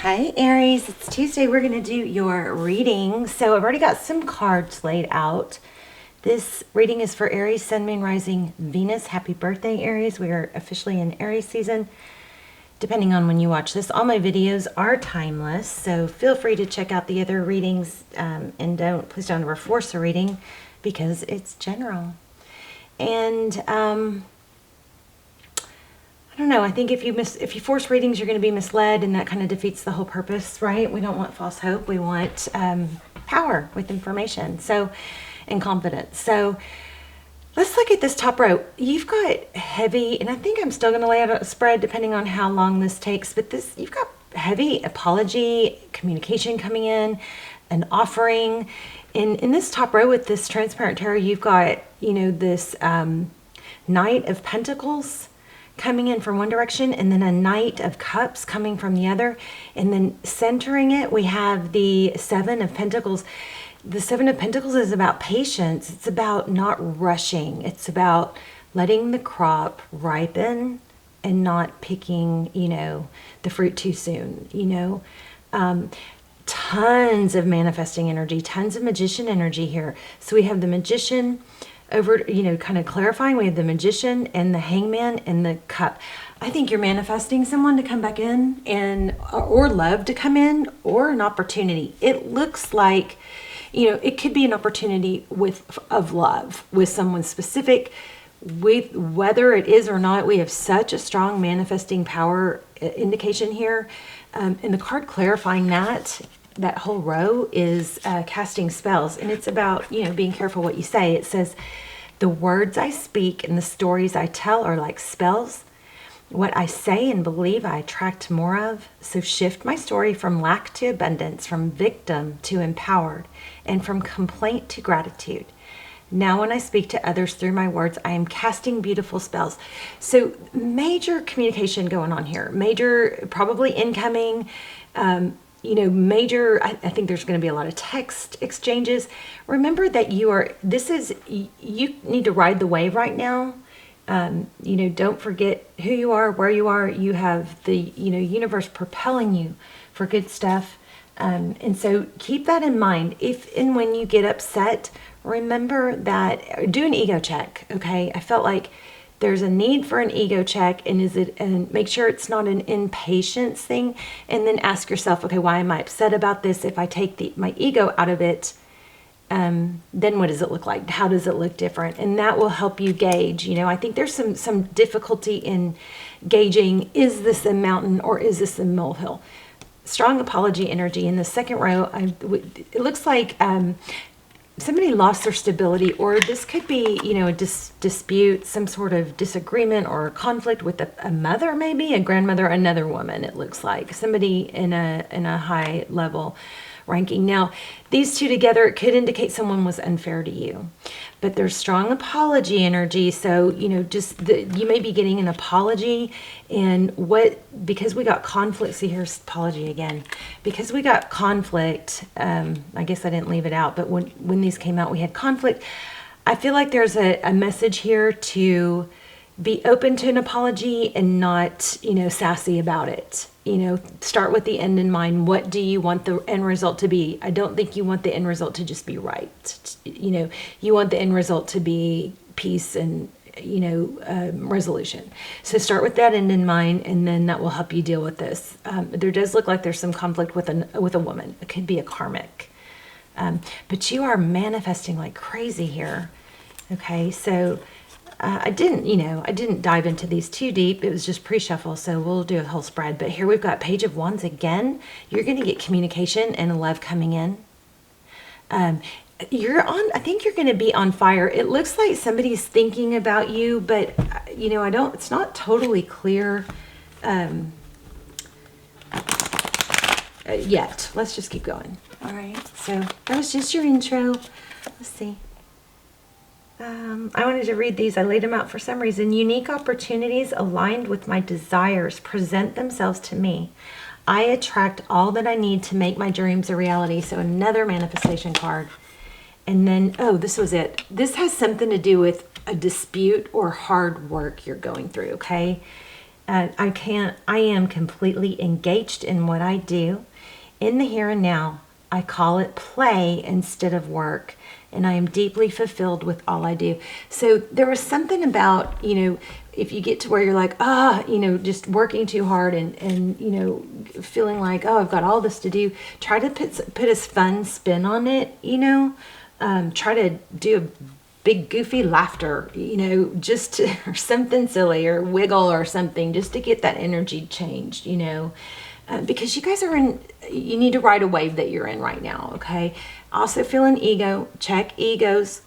Hi Aries, it's Tuesday. We're going to do your reading. So I've already got some cards laid out. This reading is for Aries, Sun, Moon, Rising, Venus. Happy birthday, Aries. We are officially in Aries season. Depending on when you watch this, all my videos are timeless, so feel free to check out the other readings, and please don't ever force a reading because it's general. And I don't know. I think if you force readings, you're going to be misled, and that kind of defeats the whole purpose, right? We don't want false hope. We want power with information, and confidence. So let's look at this top row. You've got heavy, and I think I'm still going to lay out a spread depending on how long this takes. But you've got heavy apology, communication coming in, an offering. In this top row with this transparent tarot, you've got this Knight of Pentacles coming in from one direction, and then a Knight of Cups coming from the other, and then centering it, we have the Seven of Pentacles. The Seven of Pentacles is about patience. It's about not rushing. It's about letting the crop ripen and not picking, the fruit too soon, tons of manifesting energy, tons of magician energy here. So we have the Magician over, kind of clarifying. We have the Magician and the Hangman and the Cup. I think you're manifesting someone to come back in or love to come in, or an opportunity. It looks like, it could be an opportunity of love with someone specific. With whether it is or not, we have such a strong manifesting power indication here. And the card clarifying that whole row is casting spells. And it's about, being careful what you say. It says, the words I speak and the stories I tell are like spells. What I say and believe I attract more of. So shift my story from lack to abundance, from victim to empowered, and from complaint to gratitude. Now when I speak to others through my words, I am casting beautiful spells. So major communication going on here. Major, probably incoming, major, I think there's going to be a lot of text exchanges. Remember that you need to ride the wave right now. Don't forget who you are, where you are. You have the, universe propelling you for good stuff. And so keep that in mind. If and when you get upset, remember that, do an ego check. Okay. I felt like there's a need for an ego check, and make sure it's not an impatience thing. And then ask yourself, okay, why am I upset about this? If I take my ego out of it, then what does it look like? How does it look different? And that will help you gauge. I think there's some difficulty in gauging, is this a mountain or is this a molehill? Strong apology energy in the second row. It looks like somebody lost their stability, or this could be, a dispute, some sort of disagreement or conflict with a mother, maybe a grandmother, another woman. It looks like somebody in a high level ranking. Now, these two together, it could indicate someone was unfair to you, but there's strong apology energy. So, you may be getting an apology, and because we got conflict, see here's apology again, because we got conflict, I guess I didn't leave it out, but when these came out, we had conflict. I feel like there's a message here to be open to an apology and not, sassy about it. Start with the end in mind. What do you want the end result to be? I don't think you want the end result to just be right. You want the end result to be peace and, resolution. So start with that end in mind, and then that will help you deal with this. There does look like there's some conflict with a woman. It could be a karmic. But you are manifesting like crazy here. Okay, so I didn't dive into these too deep. It was just pre-shuffle, so we'll do a whole spread. But here we've got Page of Wands again. You're going to get communication and love coming in. I think you're going to be on fire. It looks like somebody's thinking about you, but it's not totally clear yet. Let's just keep going. All right, so that was just your intro. Let's see. I wanted to read these. I laid them out for some reason. Unique opportunities aligned with my desires present themselves to me. I attract all that I need to make my dreams a reality. So another manifestation card. And then, this was it. This has something to do with a dispute or hard work you're going through, okay? I am completely engaged in what I do in the here and now. I call it play instead of work, and I am deeply fulfilled with all I do. So there was something about, if you get to where you're like, just working too hard and feeling like, oh, I've got all this to do, try to put a fun spin on it, try to do a big goofy laughter, or something silly, or wiggle or something, just to get that energy changed, because you guys you need to ride a wave that you're in right now. Okay. Also feeling ego, check egos,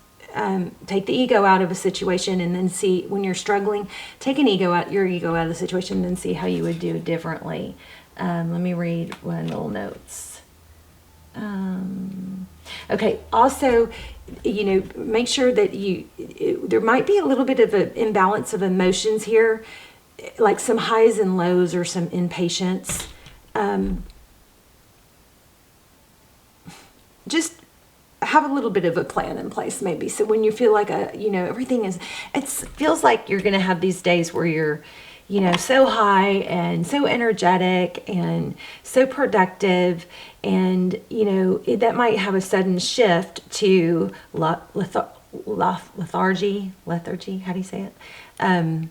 take the ego out of a situation, and then see when you're struggling, take your ego out of the situation, and then see how you would do it differently. Let me read one little notes. Okay. Also, make sure that there might be a little bit of an imbalance of emotions here, like some highs and lows or some impatience. Just have a little bit of a plan in place, maybe. So when you feel like everything it feels like you're going to have these days where you're, so high and so energetic and so productive, and, that might have a sudden shift to lethargy, how do you say it? And,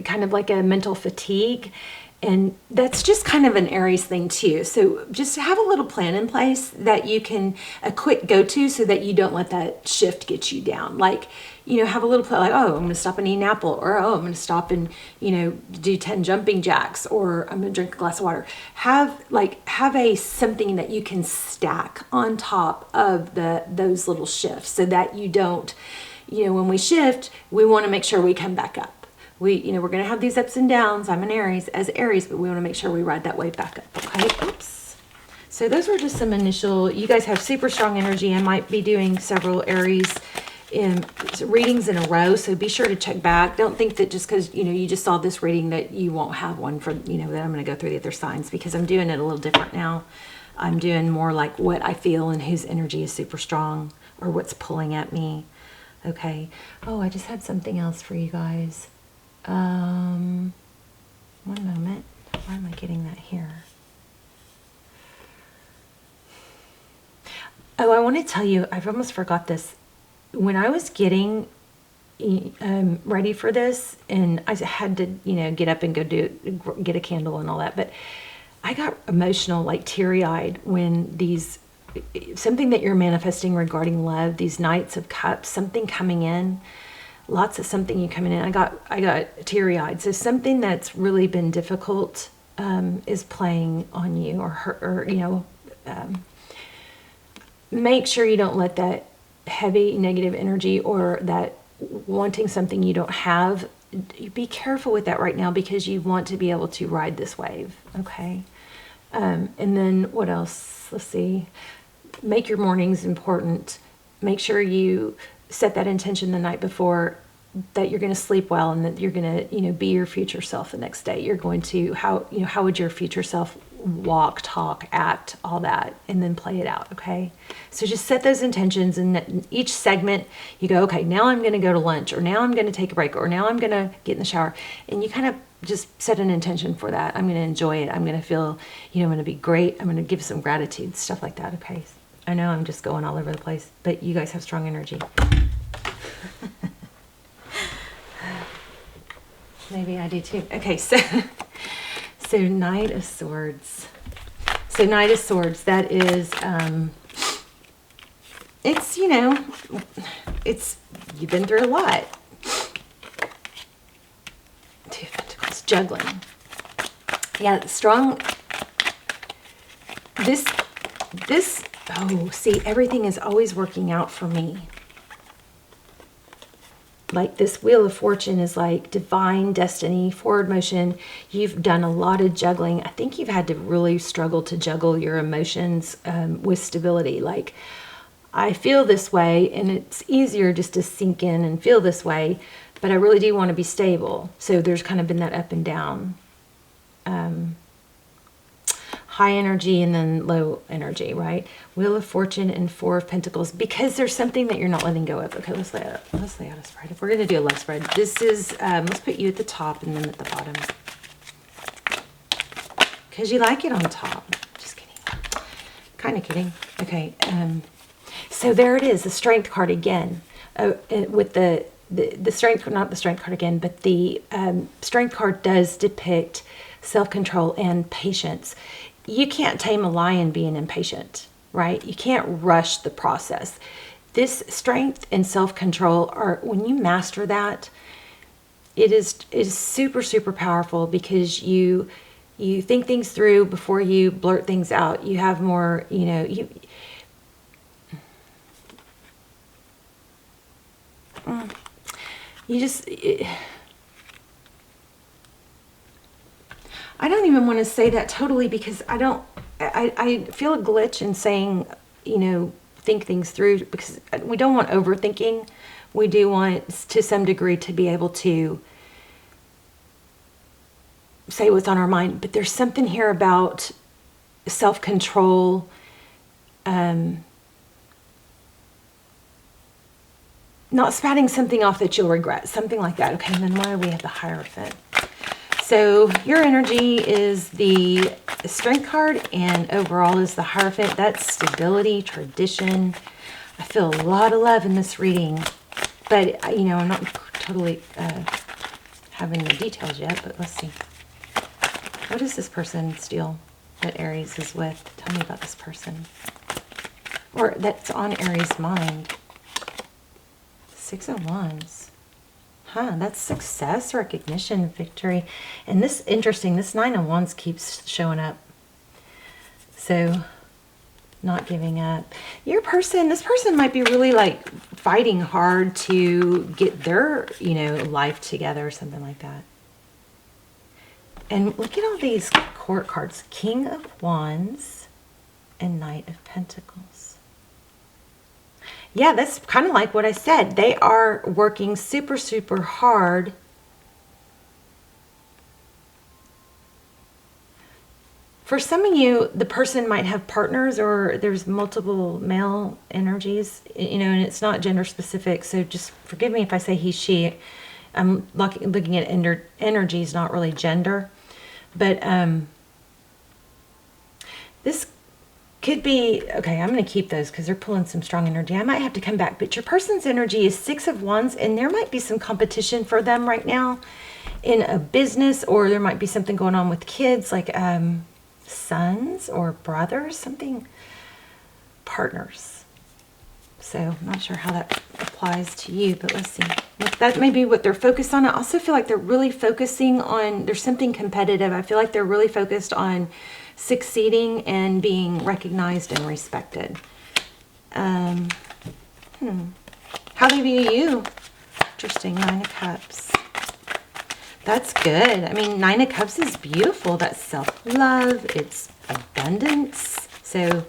kind of like a mental fatigue. And that's just kind of an Aries thing too. So just have a little plan in place that you can a quick go to, so that you don't let that shift get you down. Like, have a little plan, like, oh, I'm going to stop and eat an apple, or, oh, I'm going to stop and, do 10 jumping jacks, or I'm going to drink a glass of water. Have something that you can stack on top of those little shifts, so that you don't, when we shift, we want to make sure we come back up. We're going to have these ups and downs. I'm an Aries, but we want to make sure we ride that wave back up. Okay. Oops. So those were just some initial, you guys have super strong energy. I might be doing several Aries readings in a row. So be sure to check back. Don't think that just because, you just saw this reading that you won't have one for, that I'm going to go through the other signs, because I'm doing it a little different now. I'm doing more like what I feel and whose energy is super strong, or what's pulling at me. Okay. Oh, I just had something else for you guys. One moment. Why am I getting that here? Oh, I want to tell you, I've almost forgot this. When I was getting ready for this, and I had to, get up and go get a candle and all that, but I got emotional, like teary-eyed, when something that you're manifesting regarding love, these Knights of Cups, something coming in. Lots of something you coming in. I got teary-eyed. So something that's really been difficult is playing on you, or hurt, or make sure you don't let that heavy negative energy, or that wanting something you don't have. Be careful with that right now, because you want to be able to ride this wave. Okay. And then what else? Let's see. Make your mornings important. Make sure you set that intention the night before, that you're going to sleep well, and that you're going to, be your future self the next day. You're going to, how would your future self walk, talk, act, all that, and then play it out. Okay. So just set those intentions, and each segment you go, okay, now I'm going to go to lunch, or now I'm going to take a break, or now I'm going to get in the shower, and you kind of just set an intention for that. I'm going to enjoy it. I'm going to feel, I'm going to be great. I'm going to give some gratitude, stuff like that. Okay. I know I'm just going all over the place, but you guys have strong energy. Maybe I do too. Okay, so Knight of Swords. So Knight of Swords, that is, it's, you've been through a lot. Two of Pentacles, juggling. Yeah, strong. Oh, see, everything is always working out for me. Like this Wheel of Fortune is like divine destiny, forward motion. You've done a lot of juggling. I think you've had to really struggle to juggle your emotions with stability. Like, I feel this way, and it's easier just to sink in and feel this way, but I really do want to be stable. So there's kind of been that up and down. high energy and then low energy, right? Wheel of Fortune and Four of Pentacles, because there's something that you're not letting go of. Okay, let's lay out a spread. If we're going to do a love spread, this is, let's put you at the top and then at the bottom. Because you like it on top. Just kidding. Kind of kidding. Okay, so there it is, the Strength card again. With the Strength, not the Strength card again, but the Strength card does depict self-control and patience. You can't tame a lion being impatient, right? You can't rush the process. This strength and self-control are, when you master that, it is super, super powerful, because you think things through before you blurt things out. You have more, you know, you just, I don't even want to say that totally, because I feel a glitch in saying, you know, think things through, because we don't want overthinking. We do want, to some degree, to be able to say what's on our mind. But there's something here about self-control, not spouting something off that you'll regret, something like that. Okay, and then why do we have the Hierophant? So your energy is the Strength card, and overall is the Hierophant. That's stability, tradition. I feel a lot of love in this reading, but you know, I'm not totally having the details yet, but let's see. What is this person's deal that Aries is with? Tell me about this person. Or that's on Aries' mind. Six of Wands. Huh, that's success, recognition, victory. And this, interesting, this Nine of Wands keeps showing up. So, not giving up. Your person, this person might be really like fighting hard to get their, you know, life together or something like that. And look at all these court cards. King of Wands and Knight of Pentacles. Yeah, that's kind of like what I said. They are working super, super hard for some of you. The person might have partners, or there's multiple male energies, you know, and it's not gender specific. So just forgive me if I say he, she. I'm looking at energies, not really gender. But this could be, okay, I'm going to keep those because they're pulling some strong energy. I might have to come back. But your person's energy is Six of Wands, and there might be some competition for them right now in a business, or there might be something going on with kids, like sons or brothers, something, partners. So I'm not sure how that applies to you, but let's see. That may be what they're focused on. I also feel like they're really focusing on, there's something competitive. I feel like they're really focused on succeeding and being recognized and respected. How they view you. Interesting. Nine of Cups. That's good. I mean, Nine of Cups is beautiful. That's self-love. It's abundance. So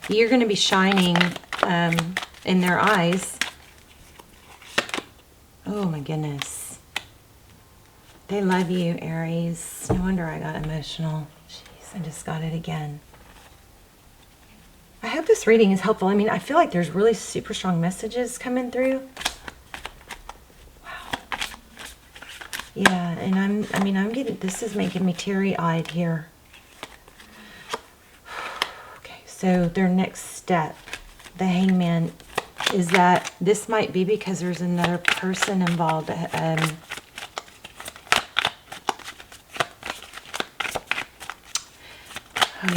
you're going to be shining in their eyes. Oh my goodness. They love you, Aries. No wonder I got emotional. Jeez, I just got it again. I hope this reading is helpful. I mean, I feel like there's really super strong messages coming through. Wow. Yeah, and I'm getting, this is making me teary-eyed here. Okay, so their next step, the Hangman, is that this might be because there's another person involved. Oh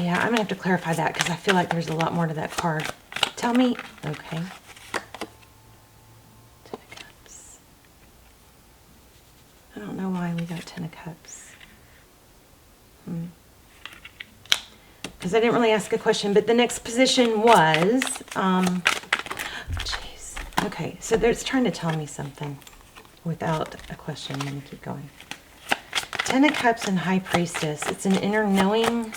yeah, I'm gonna have to clarify that because I feel like there's a lot more to that card. Tell me. Okay. Ten of Cups. I don't know why we got Ten of Cups. Because I didn't really ask a question, but the next position was okay, so it's trying to tell me something without a question. Let me keep going. Ten of Cups and High Priestess. It's an inner knowing.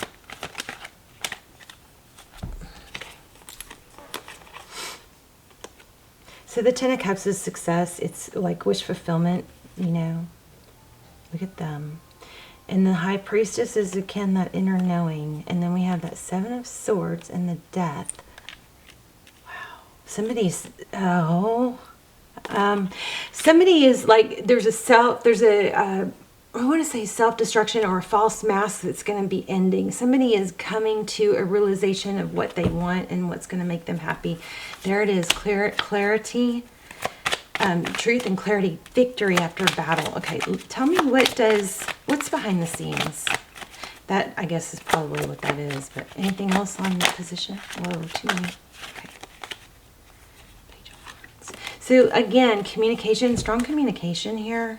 So the Ten of Cups is success. It's like wish fulfillment, you know. Look at them. And the High Priestess is again that inner knowing. And then we have that Seven of Swords and the Death. Wow. Somebody's, somebody is like, I want to say self-destruction or a false mask that's going to be ending. Somebody is coming to a realization of what they want and what's going to make them happy. There it is, clarity, truth and clarity, victory after battle. Okay, tell me what's behind the scenes? That, I guess, is probably what that is, but anything else on the position? Or too many? Okay. Page of Wands. So again, communication, strong communication here.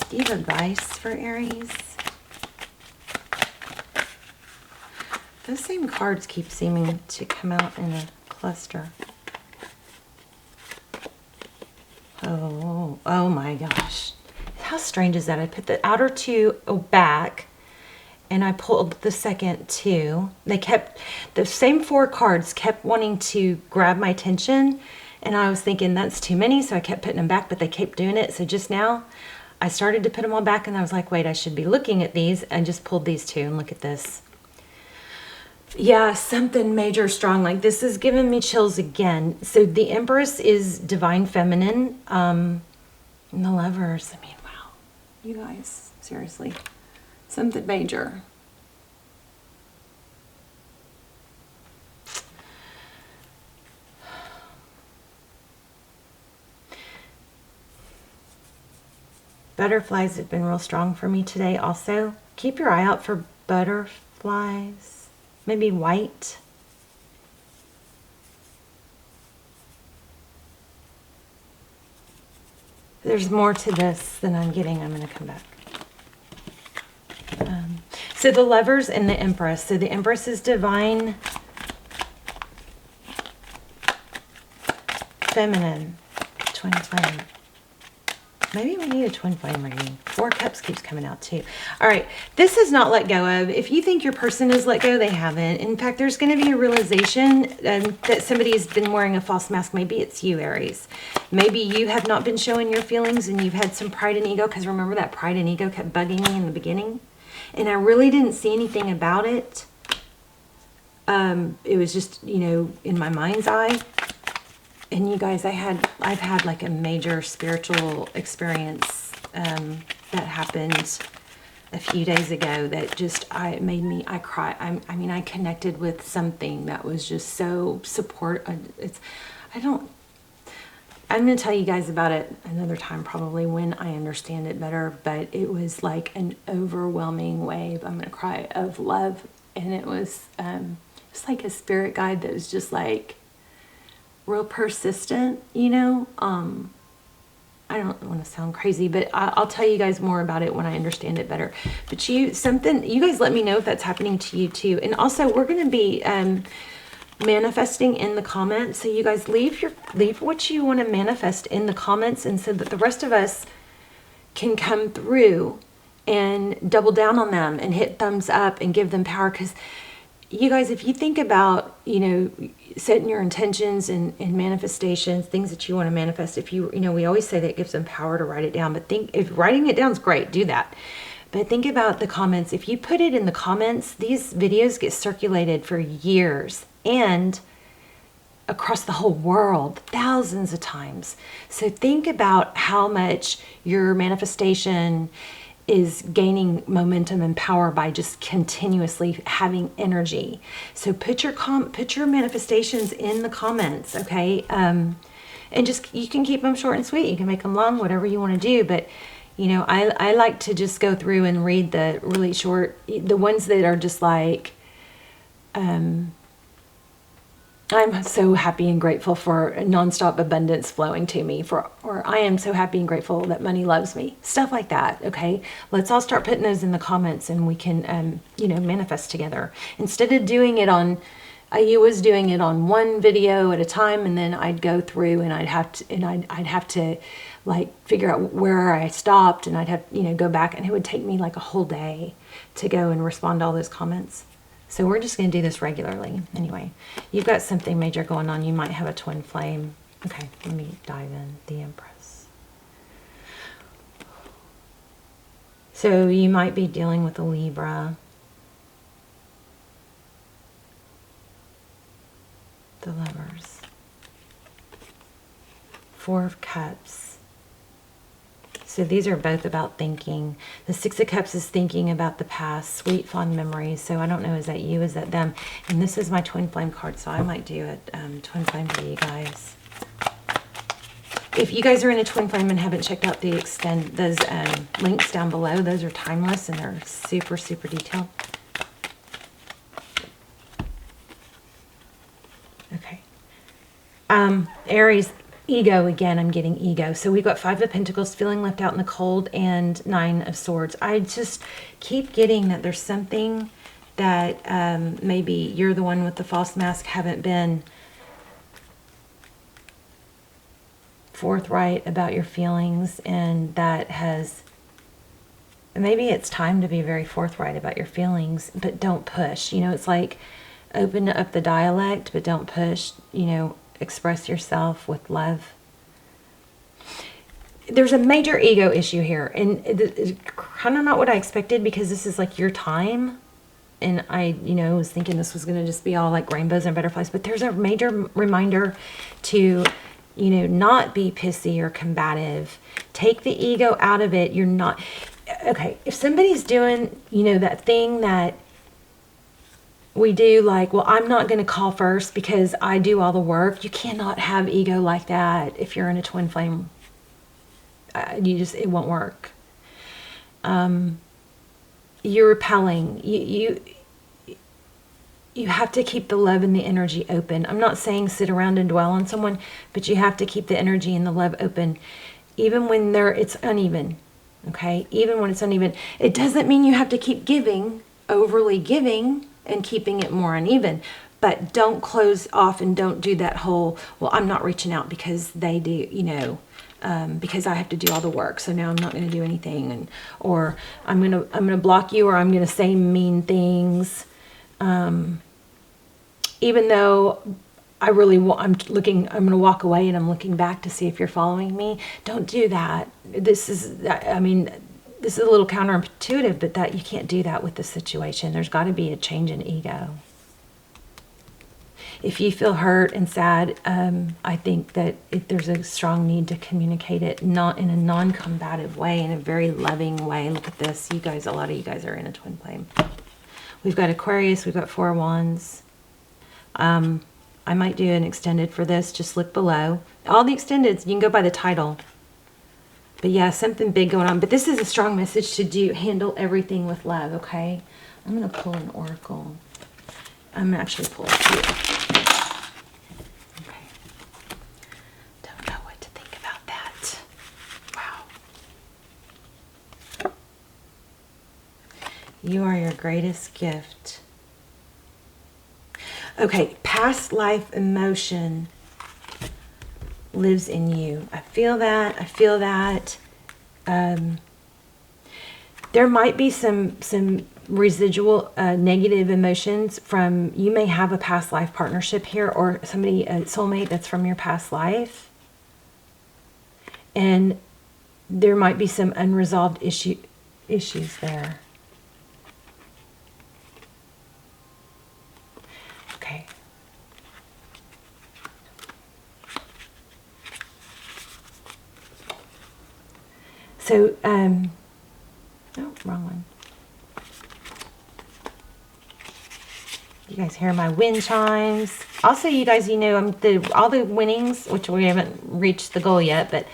Do you have advice for Aries? Those same cards keep seeming to come out in a cluster. Oh my gosh. How strange is that? I put the outer two back and I pulled the second two. The same four cards kept wanting to grab my attention, and I was thinking that's too many, so I kept putting them back, but they kept doing it. So just now I started to put them all back and I was like, wait, I should be looking at these, and just pulled these two, and look at this. Yeah, something major strong. Like, this is giving me chills again. So the Empress is divine feminine. And the Lovers, I mean, wow. You guys, seriously. Something major. Butterflies have been real strong for me today also. Keep your eye out for butterflies. Maybe white. There's more to this than I'm getting. I'm going to come back. So the Lovers and the Empress. So the Empress is divine feminine. Twin flame. Maybe we need a twin flame reading. Four Cups keeps coming out too. All right, this is not let go of. If you think your person has let go, they haven't. In fact, there's going to be a realization that somebody has been wearing a false mask. Maybe it's you, Aries. Maybe you have not been showing your feelings and you've had some pride and ego, because remember that pride and ego kept bugging me in the beginning? And I really didn't see anything about it. It was just, you know, in my mind's eye. And you guys, I've had like a major spiritual experience that happened a few days ago that just made me cry. I mean, I connected with something that was just so I'm going to tell you guys about it another time probably when I understand it better, but it was like an overwhelming wave, I'm going to cry, of love. And it was it's like a spirit guide that was just like real persistent, you know. I don't want to sound crazy, but I'll tell you guys more about it when I understand it better. But you guys let me know if that's happening to you too. And also, we're going to be manifesting in the comments. So you guys leave what you want to manifest in the comments, and so that the rest of us can come through and double down on them and hit thumbs up and give them power. Because you guys, if you think about, you know, setting your intentions and manifestations, things that you want to manifest, if you know, we always say that it gives them power to write it down, but if writing it down is great, do that. But think about the comments. If you put it in the comments, these videos get circulated for years and across the whole world, thousands of times. So think about how much your manifestation is gaining momentum and power by just continuously having energy. So put your manifestations in the comments, okay? And just, you can keep them short and sweet. You can make them long, whatever you want to do. But, you know, I like to just go through and read the really short, the ones that are just like, I'm so happy and grateful for nonstop abundance flowing to me, or I am so happy and grateful that money loves me. Stuff like that, okay? Let's all start putting those in the comments, and we can, you know, manifest together. Instead of doing it on, I was doing it on one video at a time, and then I'd go through and I'd have to like figure out where I stopped, and I'd have, you know, go back, and it would take me like a whole day to go and respond to all those comments. So we're just going to do this regularly. Anyway, you've got something major going on. You might have a twin flame. Okay, let me dive in. The Empress. So you might be dealing with a Libra. The Lovers. Four of Cups. So these are both about thinking. The Six of Cups is thinking about the past, sweet, fond memories. So I don't know, is that you, is that them? And this is my twin flame card, so I might do a twin flame for you guys. If you guys are in a twin flame and haven't checked out those links down below, those are timeless and they're super, super detailed. Okay. Aries, ego again. I'm getting ego. So we've got Five of Pentacles, feeling left out in the cold, and Nine of Swords. I just keep getting that there's something that maybe you're the one with the false mask, haven't been forthright about your feelings, and that has, maybe it's time to be very forthright about your feelings, but don't push. You know, it's like open up the dialect, but don't push. You know, express yourself with love. There's a major ego issue here, and it's kind of not what I expected, because this is like your time, and I, you know, was thinking this was going to just be all like rainbows and butterflies, but there's a major reminder to, you know, not be pissy or combative. Take the ego out of it. You're not, okay, if somebody's doing, you know, that thing that we do, like, well, I'm not going to call first because I do all the work. You cannot have ego like that if you're in a twin flame. It won't work. You're repelling. You have to keep the love and the energy open. I'm not saying sit around and dwell on someone, but you have to keep the energy and the love open, even when it's uneven. Okay, even when it's uneven, it doesn't mean you have to keep giving, overly giving, and keeping it more uneven. But don't close off, and don't do that whole, well, I'm not reaching out because they do, you know, because I have to do all the work, so now I'm not going to do anything, and or I'm gonna block you, or I'm gonna say mean things, even though I really want, I'm gonna walk away and I'm looking back to see if you're following me. Don't do that. This is, I mean, this is a little counterintuitive, but that you can't do that with the situation. There's got to be a change in ego. If you feel hurt and sad, I think that there's a strong need to communicate it, not in a non-combative way, in a very loving way. Look at this. You guys, a lot of you guys are in a twin flame. We've got Aquarius. We've got Four of Wands. I might do an extended for this. Just look below. All the extendeds, you can go by the title. But yeah, something big going on. But this is a strong message to handle everything with love, okay? I'm going to pull an oracle. I'm going to actually pull a few. Okay. Don't know what to think about that. Wow. You are your greatest gift. Okay, past life emotion lives in you. I feel that. I feel that. There might be some residual negative emotions from, you may have a past life partnership here, or somebody, a soulmate that's from your past life. And there might be some unresolved issues there. Okay. So, oh, wrong one. You guys hear my wind chimes. Also, you guys, you know, all the winnings, which we haven't reached the goal yet, but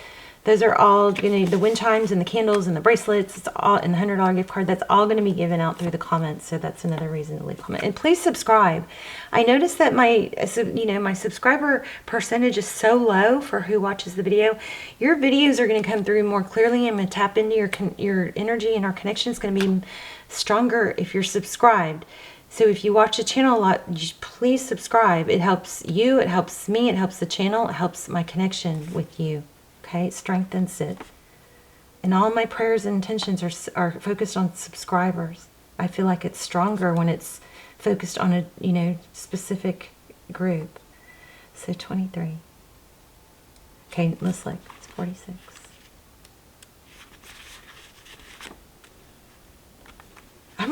those are all going to, the wind chimes and the candles and the bracelets, it's all, and the $100 gift card, that's all going to be given out through the comments. So that's another reason to leave a comment. And please subscribe. I noticed that my subscriber percentage is so low for who watches the video. Your videos are going to come through more clearly. I'm going to tap into your energy, and our connection is going to be stronger if you're subscribed. So if you watch the channel a lot, just please subscribe. It helps you, it helps me, it helps the channel, it helps my connection with you. Okay, it strengthens it. And all my prayers and intentions are focused on subscribers. I feel like it's stronger when it's focused on a, you know, specific group. So 23. Okay, let's look. It's 46.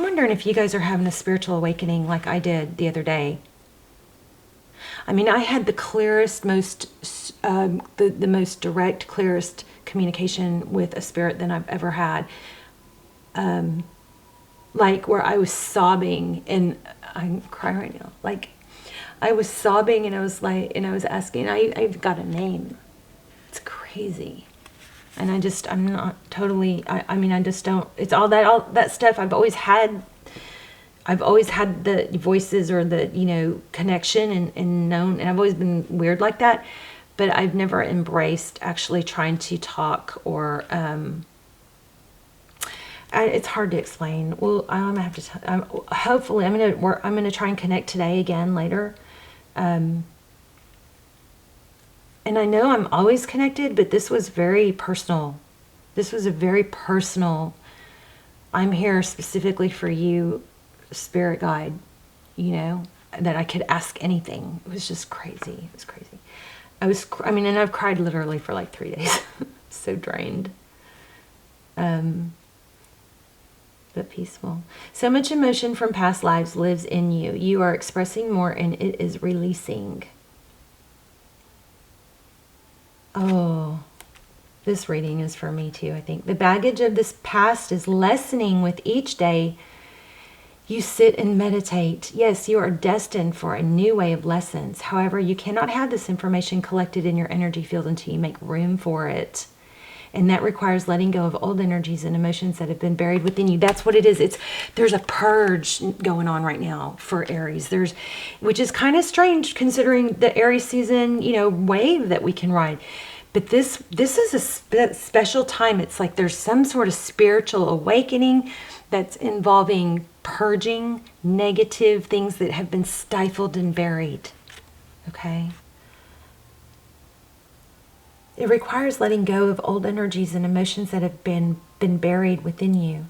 I'm wondering if you guys are having a spiritual awakening like I did the other day. I mean, I had the clearest, the most direct, clearest communication with a spirit than I've ever had. Like where I was sobbing, and I'm crying right now. Like I was sobbing, and I was like, and I was asking. I've got a name. It's crazy, and I'm not totally. I mean, I just don't. It's all that stuff. I've always had the voices or the, you know, connection and known, and I've always been weird like that, but I've never embraced actually trying to talk or, it's hard to explain. Well, I'm gonna have to, hopefully I'm gonna try and connect today again later. And I know I'm always connected, but this was very personal. This was a very personal, I'm here specifically for you, spirit guide, you know, that I could ask anything. It was just crazy. It was crazy. And I've cried literally for like 3 days. So drained. But peaceful. So much emotion from past lives lives in you. You are expressing more, and it is releasing. Oh, this reading is for me too, I think. The baggage of this past is lessening with each day you sit and meditate. Yes, you are destined for a new way of lessons. However, you cannot have this information collected in your energy field until you make room for it. And that requires letting go of old energies and emotions that have been buried within you. That's what it is. There's a purge going on right now for Aries. Which is kind of strange considering the Aries season, you know, wave that we can ride. But this is a special time. It's like there's some sort of spiritual awakening that's involving purging negative things that have been stifled and buried. Okay? It requires letting go of old energies and emotions that have been buried within you.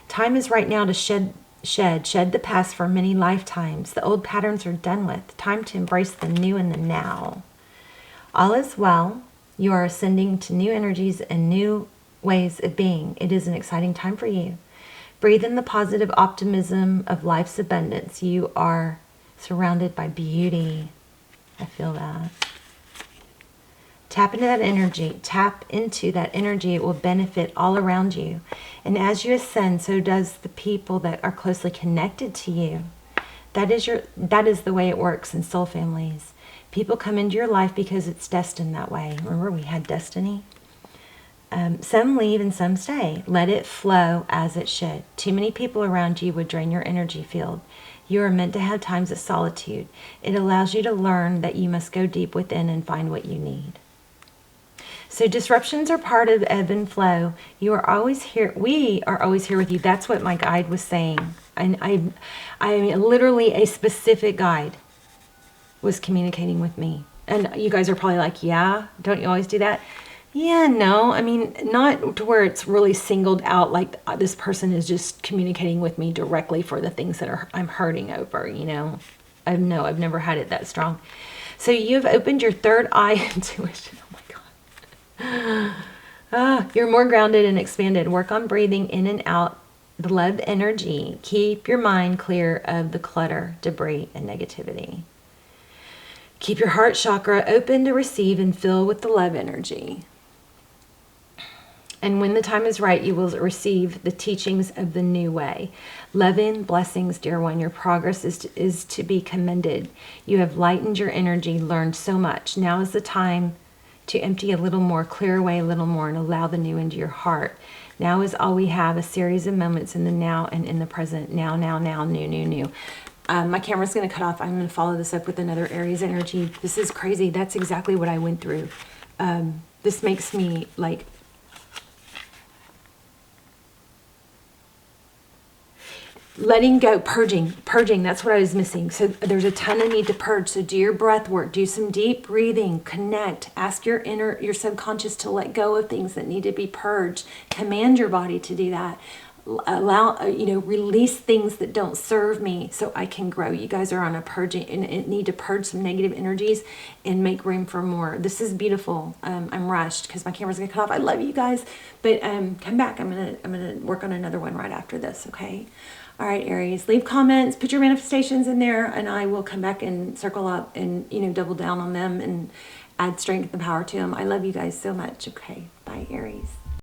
Time is right now to shed the past for many lifetimes. The old patterns are done with. Time to embrace the new and the now. All is well. You are ascending to new energies and new ways of being. It is an exciting time for you. Breathe in the positive optimism of life's abundance. You are surrounded by beauty. I feel that. Tap into that energy. Tap into that energy. It will benefit all around you. And as you ascend, so does the people that are closely connected to you. That is the way it works in soul families. People come into your life because it's destined that way. Remember, we had destiny. Some leave and some stay. Let it flow as it should. Too many people around you would drain your energy field. You are meant to have times of solitude. It allows you to learn that you must go deep within and find what you need. So disruptions are part of ebb and flow. You are always here. We are always here with you. That's what my guide was saying. And I mean, literally a specific guide was communicating with me. And you guys are probably like, yeah, don't you always do that? Yeah, no, I mean, not to where it's really singled out, like this person is just communicating with me directly for the things that I'm hurting over, you know. I've never had it that strong. So you've opened your third eye intuition. Oh my God. You're more grounded and expanded. Work on breathing in and out the love energy. Keep your mind clear of the clutter, debris, and negativity. Keep your heart chakra open to receive and fill with the love energy. And when the time is right, you will receive the teachings of the new way. Loving blessings, dear one. Your progress is to be commended. You have lightened your energy, learned so much. Now is the time to empty a little more, clear away a little more, and allow the new into your heart. Now is all we have, a series of moments in the now and in the present. Now, new. My camera's going to cut off. I'm going to follow this up with another Aries energy. This is crazy. That's exactly what I went through. This makes me like... letting go, purging, that's what I was missing. So there's a ton of need to purge. So do your breath work, do some deep breathing, connect, ask your subconscious to let go of things that need to be purged. Command your body to do that. allow, release things that don't serve me so I can grow. You guys are on a purging and need to purge some negative energies and make room for more. This is beautiful. I'm rushed because my camera's gonna cut off. I love you guys, but come back. I'm gonna work on another one right after this. Okay. All right, Aries, leave comments, put your manifestations in there, and I will come back and circle up and, double down on them and add strength and power to them. I love you guys so much. Okay. Bye, Aries.